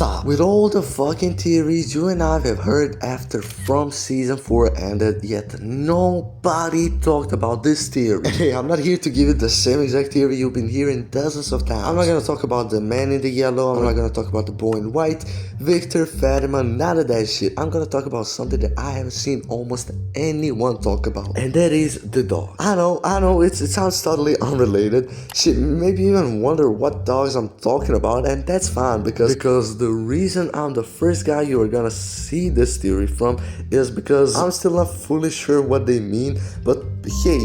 stop. With all the fucking theories you and I have heard after From Season 4 ended, yet nobody talked about this theory. Hey, I'm not here to give you the same exact theory you've been hearing dozens of times. I'm not gonna talk about the man in the yellow, I'm not gonna talk about the boy in white, Victor, Fatima, none of that shit. I'm gonna talk about something that I haven't seen almost anyone talk about, and that is the dog. I know, it sounds totally unrelated. Shit, maybe even wonder what dogs I'm talking about, and that's fine because the reason I'm the first guy you are gonna see this theory from is because I'm still not fully sure what they mean, but hey,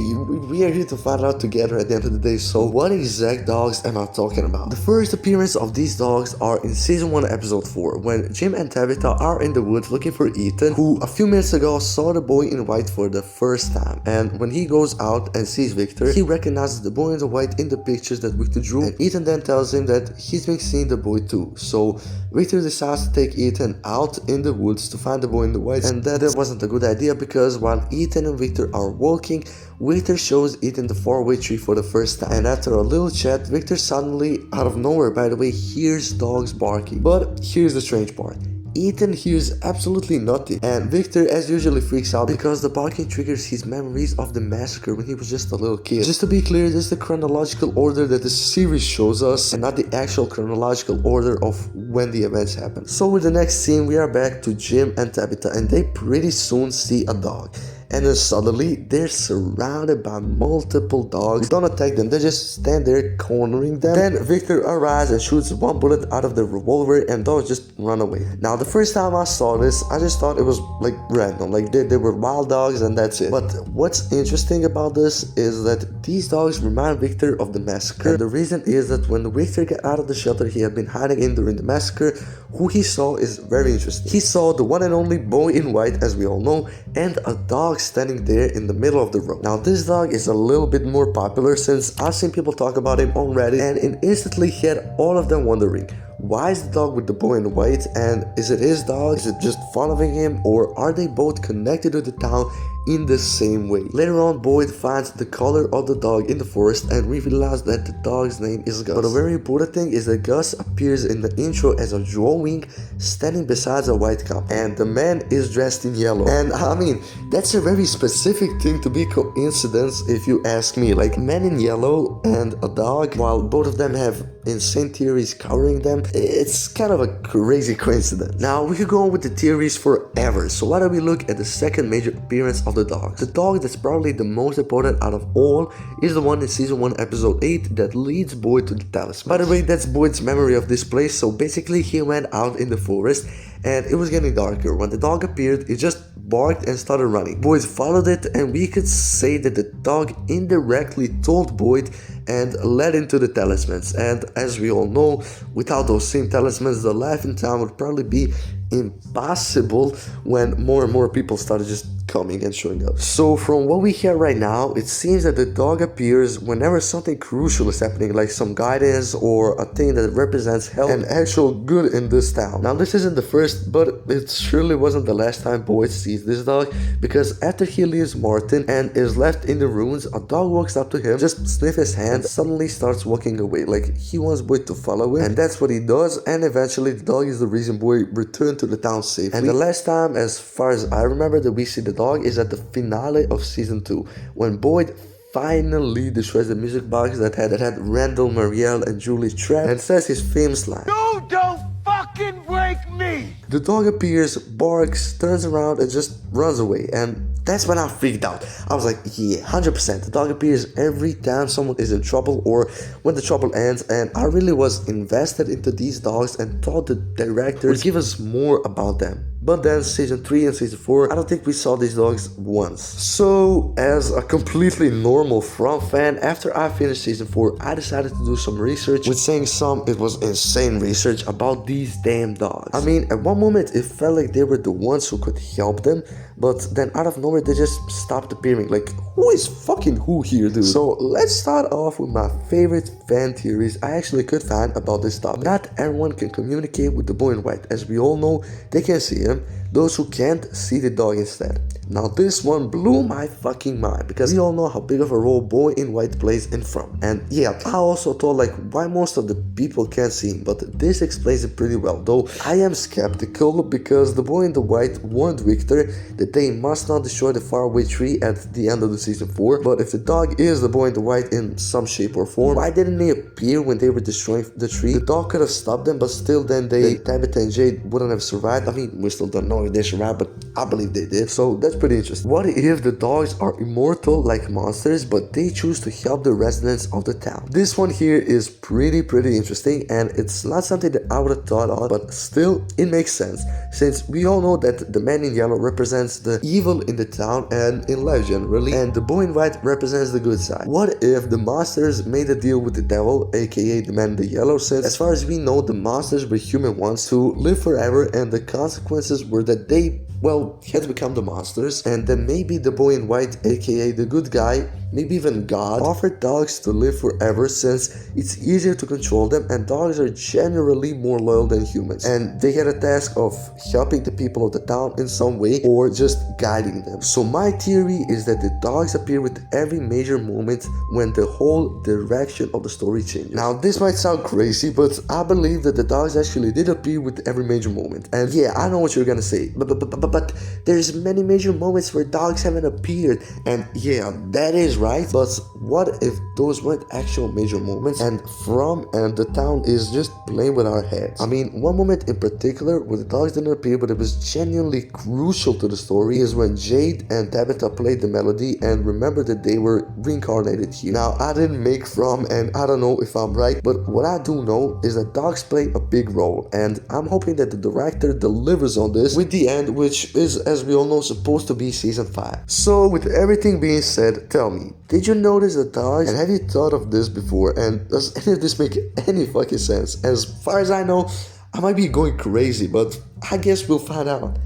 we are here to find out together at the end of the day. So what exact dogs am I talking about? The first appearance of these dogs are in season 1 episode 4 when Jim and Tabitha are in the woods looking for Ethan, who a few minutes ago saw the boy in white for the first time, and when he goes out and sees Victor, he recognizes the boy in the white in the pictures that Victor drew, and Ethan then tells him that he's been seeing the boy too. So Victor decides to take Ethan out in the woods to find the boy in the white, and that wasn't a good idea because while Ethan and Victor are walking, Victor shows Ethan the faraway tree for the first time, and after a little chat, Victor suddenly, out of nowhere by the way, hears dogs barking. But here's the strange part. Ethan hears absolutely nothing, and Victor as usually freaks out because the barking triggers his memories of the massacre when he was just a little kid. Just to be clear, this is the chronological order that the series shows us and not the actual chronological order of when the events happen. So with the next scene, we are back to Jim and Tabitha, and they pretty soon see a dog. And then suddenly they're surrounded by multiple dogs. Don't attack them, they just stand there cornering them. Then Victor arrives and shoots one bullet out of the revolver, and dogs just run away. Now the first time I saw this, I just thought it was like random, like they were wild dogs and that's it. But what's interesting about this is that these dogs remind Victor of the massacre. And the reason is that when Victor got out of the shelter he had been hiding in during the massacre, who he saw is very interesting. He saw the one and only boy in white, as we all know, and a dog standing there in the middle of the road. Now this dog is a little bit more popular since I've seen people talk about him on Reddit, and it instantly had all of them wondering, why is the dog with the boy in white, and is it his dog, is it just following him, or are they both connected to the town in the same way? Later on, Boyd finds the color of the dog in the forest and realizes that the dog's name is Gus. But the very important thing is that Gus appears in the intro as a drawing standing beside a white cup, and the man is dressed in yellow. And I mean, that's a very specific thing to be coincidence if you ask me. Like, man in yellow and a dog, while both of them have insane theories covering them, it's kind of a crazy coincidence. Now we could go on with the theories forever, so why don't we look at the second major appearance of the dog. The dog that's probably the most important out of all is the one in season 1 episode 8 that leads Boyd to the talisman. By the way, that's Boyd's memory of this place. So basically he went out in the forest and it was getting darker. When the dog appeared, it just barked and started running. Boyd followed it, and we could say that the dog indirectly told Boyd and led into the talismans. And as we all know, without those same talismans, the life in town would probably be impossible when more and more people started just coming and showing up. So from what we hear right now, it seems that the dog appears whenever something crucial is happening, like some guidance or a thing that represents help and actual good in this town. Now this isn't the first, but it surely wasn't the last time Boyd sees this dog, because after he leaves Martin and is left in the ruins, a dog walks up to him, just sniffs his hand, suddenly starts walking away, like he wants Boyd to follow him, and that's what he does, and eventually the dog is the reason Boyd returned to the town safely. And the last time, as far as I remember, that we see the dog is at the finale of season 2, when Boyd finally destroys the music box that had Randall, Marielle, and Julie trapped, and says his famous line, "You don't fucking break me!" The dog appears, barks, turns around, and just runs away, and that's when I freaked out. I was like, yeah, 100%. The dog appears every time someone is in trouble or when the trouble ends, and I really was invested into these dogs and thought the directors would give us more about them. But then season 3 and season 4, I don't think we saw these dogs once. So as a completely normal From fan, after I finished season 4, I decided to do some research, with saying it was insane research about these damn dogs. I mean, at one moment it felt like they were the ones who could help them, but then out of nowhere they just stopped appearing. Like, who is fucking who here, dude? So let's start off with my favorite fan theories I actually could find about this dog. Not everyone can communicate with the boy in white. As we all know, they can see him. Those who can't see the dog instead. Now this one blew my fucking mind because we all know how big of a role Boy in White plays in From. And yeah, I also thought like why most of the people can't see him, but this explains it pretty well, though I am skeptical because the Boy in the White warned Victor that they must not destroy the faraway tree at the end of the season 4, but if the dog is the Boy in the White in some shape or form, why didn't he appear when they were destroying the tree? The dog could have stopped them, but still then Tabitha and Jade wouldn't have survived. I mean, we still don't know if they survived, but I believe they did, so that's pretty interesting. What if the dogs are immortal like monsters, but they choose to help the residents of the town? This one here is pretty interesting, and it's not something that I would have thought of, but still it makes sense since we all know that the man in yellow represents the evil in the town and in life generally, and the Boy in White represents the good side. What if the monsters made a deal with the devil, aka the man in the yellow, since as far as we know the monsters were human ones to live forever, and the consequences were that they, well, had to become the monsters, and then maybe the Boy in White, aka the good guy, maybe even God, offered dogs to live forever since it's easier to control them, and dogs are generally more loyal than humans, and they had a task of helping the people of the town in some way or just guiding them. So my theory is that the dogs appear with every major moment when the whole direction of the story changes. Now this might sound crazy, but I believe that the dogs actually did appear with every major moment. And yeah, I know what you're gonna say, but there's many major moments where dogs haven't appeared, and yeah, that is right, but what if those weren't actual major moments and From and the town is just playing with our heads? I mean, one moment in particular where the dogs didn't appear but it was genuinely crucial to the story is when Jade and Tabitha played the melody and remembered that they were reincarnated here. Now, I didn't make From, and I don't know if I'm right, but what I do know is that dogs play a big role, and I'm hoping that the director delivers on this with the end, which is, as we all know, supposed to be season 5. So with everything being said, tell me, did you notice the dogs, and have you thought of this before, and does any of this make any fucking sense? As far as I know, I might be going crazy, but I guess we'll find out.